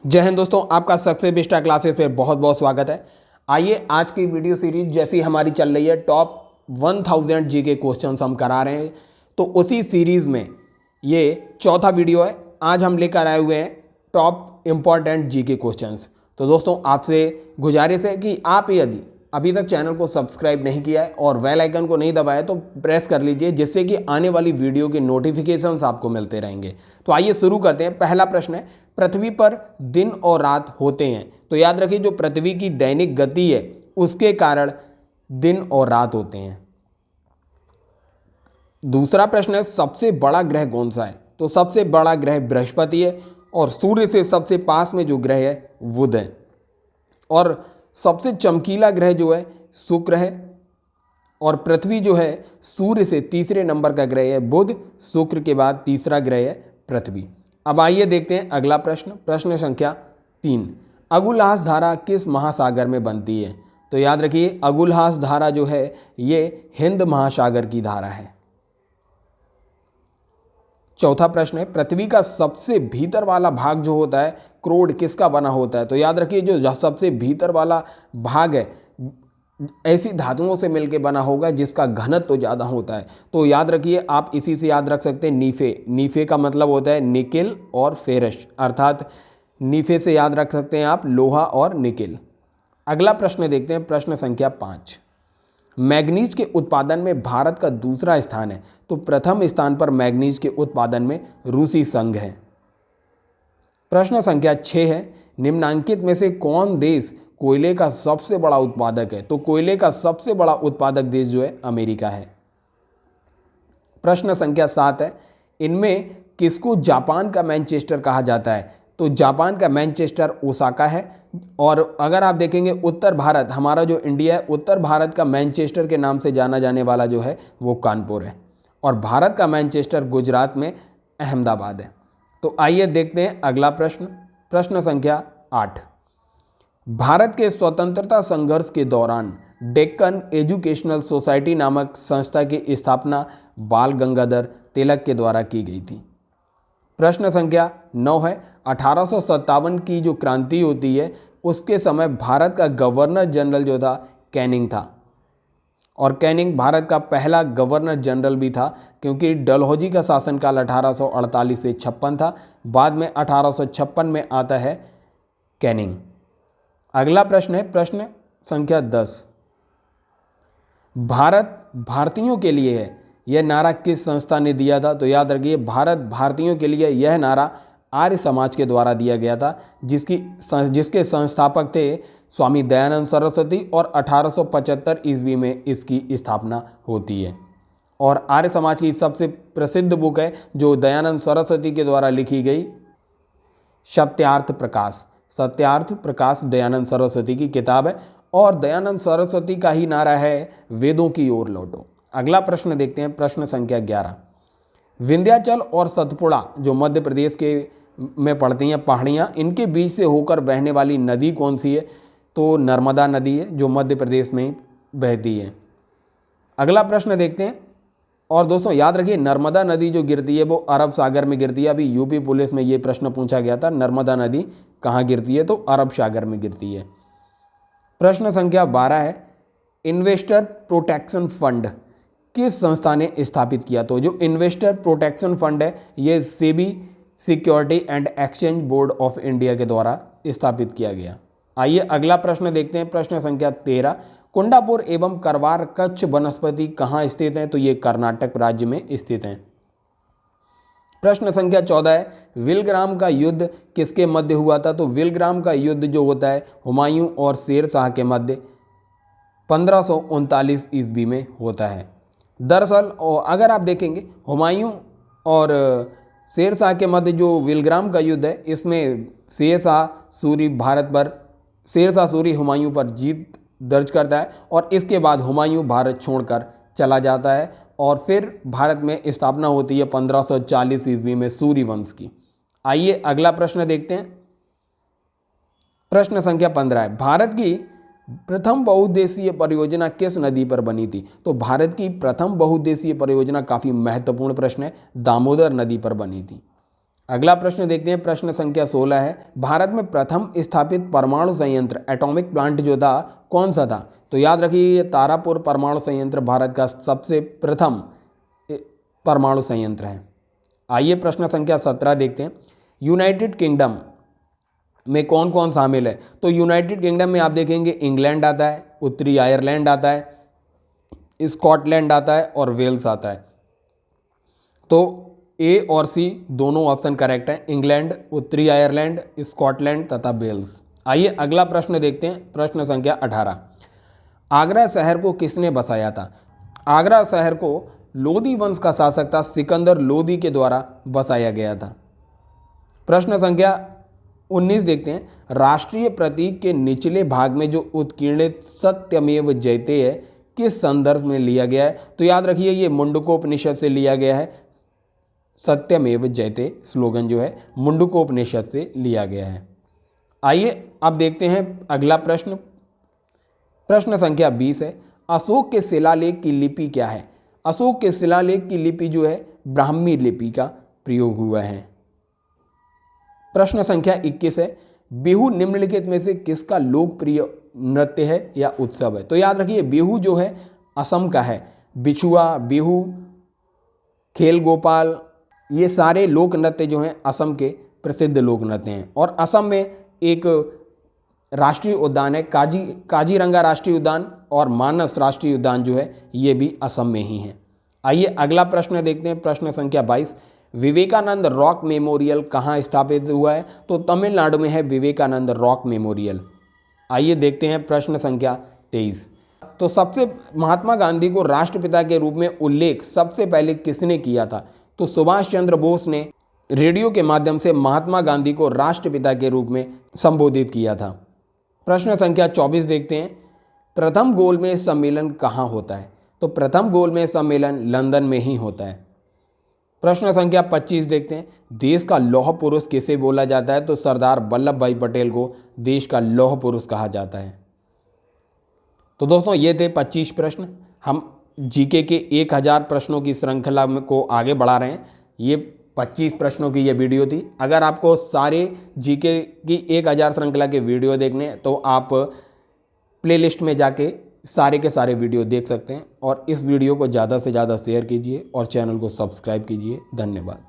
जय हिंद दोस्तों, आपका सक्सेस बिस्टा क्लासेस पे बहुत बहुत स्वागत है। आइए आज की वीडियो सीरीज जैसी हमारी चल रही है टॉप 1000 जी के क्वेश्चन हम करा रहे हैं, तो उसी सीरीज में ये चौथा वीडियो है। आज हम लेकर आए हुए हैं टॉप इम्पॉर्टेंट जी के क्वेश्चंस। तो दोस्तों आपसे गुजारिश है कि आप यदि अभी तक चैनल को सब्सक्राइब नहीं किया है और बेल आइकन को नहीं दबाया तो प्रेस कर लीजिए, जिससे कि आने वाली वीडियो के नोटिफिकेशंस आपको मिलते रहेंगे। तो आइए शुरू करते हैं। पहला प्रश्न है, पृथ्वी पर दिन और रात होते हैं। तो याद रखिए, जो पृथ्वी की दैनिक गति है उसके कारण दिन और रात होते हैं। दूसरा प्रश्न है, सबसे बड़ा ग्रह कौन सा है? तो सबसे बड़ा ग्रह बृहस्पति है और सूर्य से सबसे पास में जो ग्रह है बुध है। और सबसे चमकीला ग्रह जो है शुक्र है। और पृथ्वी जो है सूर्य से तीसरे नंबर का ग्रह है बुध, शुक्र के बाद तीसरा ग्रह है पृथ्वी। अब आइए देखते हैं अगला प्रश्न, प्रश्न संख्या 3। अगुलहास धारा किस महासागर में बनती है? तो याद रखिए, अगुलहास धारा जो है ये हिंद महासागर की धारा है। चौथा प्रश्न है, पृथ्वी का सबसे भीतर वाला भाग जो होता है क्रोड किसका बना होता है? तो याद रखिए, जो सबसे भीतर वाला भाग है ऐसी धातुओं से मिलकर बना होगा जिसका घनत्व तो ज़्यादा होता है। तो याद रखिए, आप इसी से याद रख सकते हैं नीफे। नीफे का मतलब होता है निकेल और फेरस, अर्थात नीफे से याद रख सकते हैं आप लोहा और निकेल। अगला प्रश्न देखते हैं, प्रश्न संख्या 5। मैग्नीज के उत्पादन में भारत का दूसरा स्थान है। तो प्रथम स्थान पर मैग्नीज के उत्पादन में रूसी संघ है। प्रश्न संख्या 6 है, निम्नांकित में से कौन देश कोयले का सबसे बड़ा उत्पादक है? तो कोयले का सबसे बड़ा उत्पादक देश जो है अमेरिका है। प्रश्न संख्या 7 है, इनमें किसको जापान का मैनचेस्टर कहा जाता है? तो जापान का मैनचेस्टर ओसाका है। और अगर आप देखेंगे उत्तर भारत, हमारा जो इंडिया है, उत्तर भारत का मैनचेस्टर के नाम से जाना जाने वाला जो है वो कानपुर है। और भारत का मैनचेस्टर गुजरात में अहमदाबाद है। तो आइए देखते हैं अगला प्रश्न, प्रश्न संख्या 8। भारत के स्वतंत्रता संघर्ष के दौरान डेक्कन एजुकेशनल सोसाइटी नामक संस्था की स्थापना बाल गंगाधर तिलक के द्वारा की गई थी। प्रश्न संख्या 9 है, 1857 की जो क्रांति होती है उसके समय भारत का गवर्नर जनरल जो था कैनिंग था। और कैनिंग भारत का पहला गवर्नर जनरल भी था, क्योंकि डलहौजी का शासनकाल 1848 से 56 था। बाद में 1856 में आता है कैनिंग। अगला प्रश्न है, प्रश्न संख्या 10। भारत भारतीयों के लिए है, यह नारा किस संस्था ने दिया था? तो याद रखिए, भारत भारतीयों के लिए यह नारा आर्य समाज के द्वारा दिया गया था, जिसके संस्थापक थे स्वामी दयानंद सरस्वती। और 1875 ईस्वी में इसकी स्थापना होती है। और आर्य समाज की सबसे प्रसिद्ध बुक है जो दयानंद सरस्वती के द्वारा लिखी गई, सत्यार्थ प्रकाश। सत्यार्थ प्रकाश दयानंद सरस्वती की किताब है। और दयानंद सरस्वती का ही नारा है वेदों की ओर लौटो। अगला प्रश्न देखते हैं, प्रश्न संख्या 11। विंध्याचल और सतपुड़ा जो मध्य प्रदेश के में पड़ती हैं पहाड़ियाँ, इनके बीच से होकर बहने वाली नदी कौन सी है? तो नर्मदा नदी है जो मध्य प्रदेश में बहती है। अगला प्रश्न देखते हैं। और दोस्तों याद रखिए, नर्मदा नदी जो गिरती है वो अरब सागर में गिरती है। अभी यूपी पुलिस में ये प्रश्न पूछा गया था, नर्मदा नदी कहाँ गिरती है? तो अरब सागर में गिरती है। प्रश्न संख्या 12 है, इन्वेस्टर प्रोटेक्शन फंड किस संस्था ने स्थापित किया? तो जो इन्वेस्टर प्रोटेक्शन फंड है ये SEBI security and exchange board of India के द्वारा स्थापित किया गया। आइए अगला प्रश्न देखते हैं, प्रश्न संख्या 13। कुंडापुर एवं करवार कच्छ वनस्पति कहाँ स्थित है? तो ये कर्नाटक राज्य में स्थित है। प्रश्न संख्या 14 है, विलग्राम का युद्ध किसके मध्य हुआ था? तो विलग्राम का युद्ध जो होता है हुमायूं और शेर शाह के मध्य 1539 ईस्वी में होता है। दरअसल अगर आप देखेंगे, हुमायूं और शेर शाह के मध्य जो विलग्राम का युद्ध है, इसमें शेर शाह सूरी हुमायूं पर जीत दर्ज करता है। और इसके बाद हुमायूं भारत छोड़कर चला जाता है और फिर भारत में स्थापना होती है 1540 ईस्वी में सूरी वंश की। आइए अगला प्रश्न देखते हैं, प्रश्न संख्या 15 है, भारत की प्रथम बहुउद्देशीय परियोजना किस नदी पर बनी थी? तो भारत की प्रथम बहुउद्देशीय परियोजना काफ़ी महत्वपूर्ण प्रश्न है, दामोदर नदी पर बनी थी। अगला प्रश्न देखते हैं, प्रश्न संख्या 16 है, भारत में प्रथम स्थापित परमाणु संयंत्र एटॉमिक प्लांट जो था कौन सा था? तो याद रखिए ये तारापुर परमाणु संयंत्र भारत का सबसे प्रथम परमाणु संयंत्र है। आइए प्रश्न संख्या 17 देखते हैं, यूनाइटेड किंगडम में कौन कौन शामिल है? तो यूनाइटेड किंगडम में आप देखेंगे इंग्लैंड आता है, उत्तरी आयरलैंड आता है, स्कॉटलैंड आता है और वेल्स आता है। तो ए और सी दोनों ऑप्शन करेक्ट है, इंग्लैंड, उत्तरी आयरलैंड, स्कॉटलैंड तथा वेल्स। आइए अगला प्रश्न देखते हैं, प्रश्न संख्या 18, आगरा शहर को किसने बसाया था? आगरा शहर को लोदी वंश का शासक था सिकंदर लोदी के द्वारा बसाया गया था। प्रश्न संख्या 19 देखते हैं, राष्ट्रीय प्रतीक के निचले भाग में जो उत्कीर्णित सत्यमेव जयते है किस संदर्भ में लिया गया है? तो याद रखिए ये मुंडकोपनिषद से लिया गया है। सत्यमेव जयते स्लोगन जो है मुंडकोपनिषद से लिया गया है। आइए अब देखते हैं अगला प्रश्न, प्रश्न संख्या 20 है, अशोक के शिलालेख की लिपि क्या है? अशोक के शिलालेख की लिपि जो है ब्राह्मी लिपि का प्रयोग हुआ है। प्रश्न संख्या 21 है, बिहू निम्नलिखित में से किसका लोकप्रिय नृत्य है या उत्सव है? तो याद रखिए बिहू जो है असम का है, बिछुआ, बिहू, खेल गोपाल, ये सारे लोक नृत्य जो हैं असम के प्रसिद्ध लोक नृत्य हैं। और असम में एक राष्ट्रीय उद्यान है काजीरंगा राष्ट्रीय उद्यान, और मानस राष्ट्रीय उद्यान जो है ये भी असम में ही है। आइए अगला प्रश्न देखते हैं, प्रश्न संख्या 22, विवेकानंद रॉक मेमोरियल कहाँ स्थापित हुआ है? तो तमिलनाडु में है विवेकानंद रॉक मेमोरियल। आइए देखते हैं प्रश्न संख्या 23, तो सबसे महात्मा गांधी को राष्ट्रपिता के रूप में उल्लेख सबसे पहले किसने किया था? तो सुभाष चंद्र बोस ने रेडियो के माध्यम से महात्मा गांधी को राष्ट्रपिता के रूप में संबोधित किया था। प्रश्न संख्या 24 देखते हैं, प्रथम गोलमेज सम्मेलन कहाँ होता है? तो प्रथम गोलमेज सम्मेलन लंदन में ही होता है। प्रश्न संख्या 25 देखते हैं, देश का लौह पुरुष किसे बोला जाता है? तो सरदार वल्लभ भाई पटेल को देश का लौह पुरुष कहा जाता है। तो दोस्तों ये थे 25 प्रश्न। हम जीके के 1000 प्रश्नों की श्रृंखला को आगे बढ़ा रहे हैं। ये 25 प्रश्नों की ये वीडियो थी। अगर आपको सारे जीके की 1000 श्रृंखला के वीडियो देखने हैं तो आप प्लेलिस्ट में जाके सारे के सारे वीडियो देख सकते हैं। और इस वीडियो को ज़्यादा से ज़्यादा शेयर कीजिए और चैनल को सब्सक्राइब कीजिए। धन्यवाद।